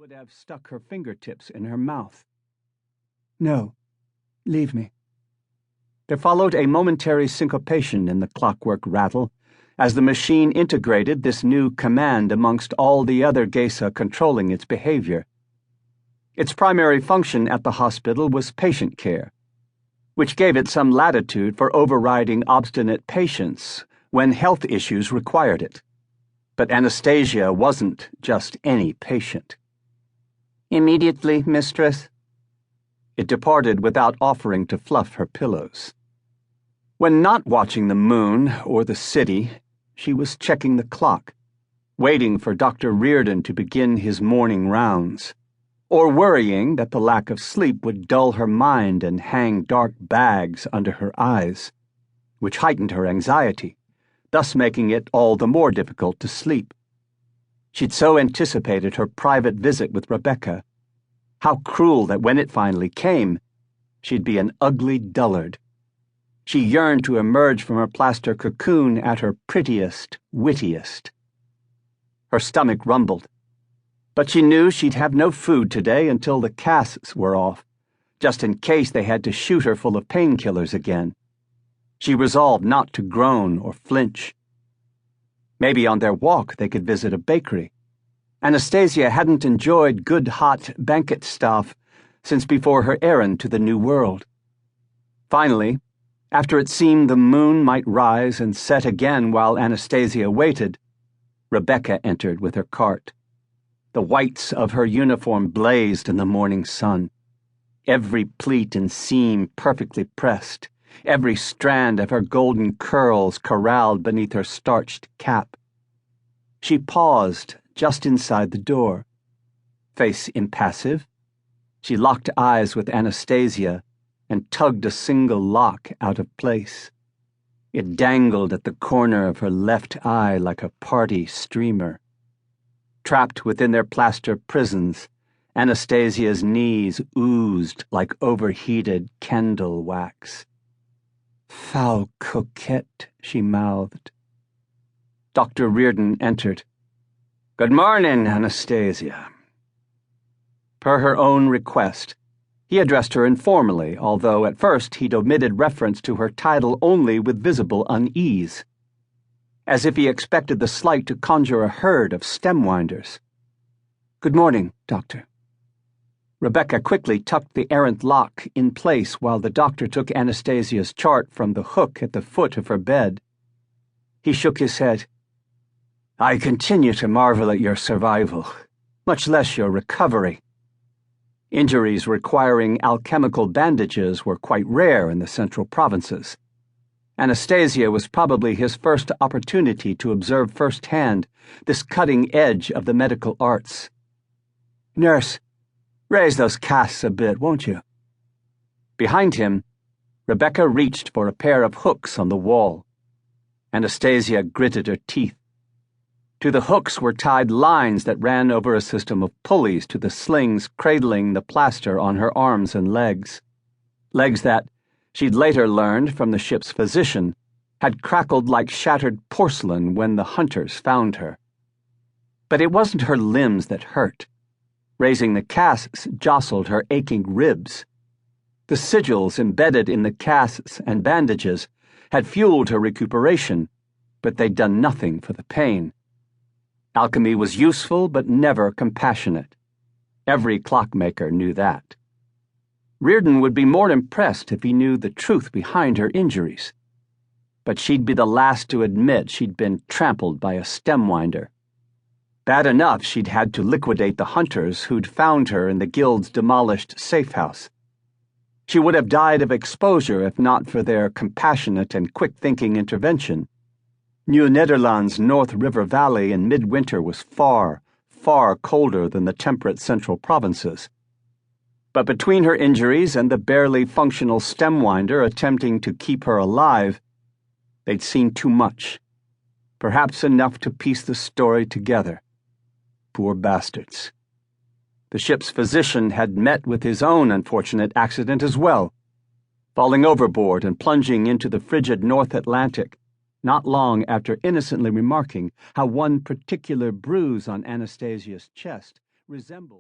would have stuck her fingertips in her mouth. "No, leave me." There followed a momentary syncopation in the clockwork rattle as the machine integrated this new command amongst all the other geisha controlling its behavior. Its primary function at the hospital was patient care, which gave it some latitude for overriding obstinate patients when health issues required it. But Anastasia wasn't just any patient. "Immediately, mistress." It departed without offering to fluff her pillows. When not watching the moon or the city, she was checking the clock, waiting for Dr. Reardon to begin his morning rounds, or worrying that the lack of sleep would dull her mind and hang dark bags under her eyes, which heightened her anxiety, thus making it all the more difficult to sleep. She'd so anticipated her private visit with Rebecca. How cruel that when it finally came, she'd be an ugly dullard. She yearned to emerge from her plaster cocoon at her prettiest, wittiest. Her stomach rumbled, but she knew she'd have no food today until the casts were off, just in case they had to shoot her full of painkillers again. She resolved not to groan or flinch. Maybe on their walk they could visit a bakery. Anastasia hadn't enjoyed good hot banquet stuff since before her errand to the New World. Finally, after it seemed the moon might rise and set again while Anastasia waited, Rebecca entered with her cart. The whites of her uniform blazed in the morning sun, every pleat and seam perfectly pressed, every strand of her golden curls corralled beneath her starched cap. She paused just inside the door. Face impassive, she locked eyes with Anastasia and tugged a single lock out of place. It dangled at the corner of her left eye like a party streamer. Trapped within their plaster prisons, Anastasia's knees oozed like overheated candle wax. "Foul coquette," she mouthed. Dr. Reardon entered. "Good morning, Anastasia." Per her own request, he addressed her informally, although at first he'd omitted reference to her title only with visible unease, as if he expected the slight to conjure a herd of stem-winders. "Good morning, Doctor." Rebecca quickly tucked the errant lock in place while the doctor took Anastasia's chart from the hook at the foot of her bed. He shook his head. "I continue to marvel at your survival, much less your recovery. Injuries requiring alchemical bandages were quite rare in the central provinces. Anastasia was probably his first opportunity to observe firsthand this cutting edge of the medical arts. "Nurse, raise those casts a bit, won't you?" Behind him, Rebecca reached for a pair of hooks on the wall. Anastasia gritted her teeth. To the hooks were tied lines that ran over a system of pulleys to the slings cradling the plaster on her arms and legs. Legs that, she'd later learned from the ship's physician, had crackled like shattered porcelain when the hunters found her. But it wasn't her limbs that hurt. Raising the casts jostled her aching ribs. The sigils embedded in the casts and bandages had fueled her recuperation, but they'd done nothing for the pain. Alchemy was useful but never compassionate. Every clockmaker knew that. Reardon would be more impressed if he knew the truth behind her injuries. But she'd be the last to admit she'd been trampled by a stemwinder. Bad enough she'd had to liquidate the hunters who'd found her in the guild's demolished safe-house. She would have died of exposure if not for their compassionate and quick-thinking intervention. New Netherlands' North River Valley in midwinter was far, far colder than the temperate central provinces. But between her injuries and the barely functional stemwinder attempting to keep her alive, they'd seen too much. Perhaps enough to piece the story together. Poor bastards. The ship's physician had met with his own unfortunate accident as well, falling overboard and plunging into the frigid North Atlantic, not long after innocently remarking how one particular bruise on Anastasia's chest resembled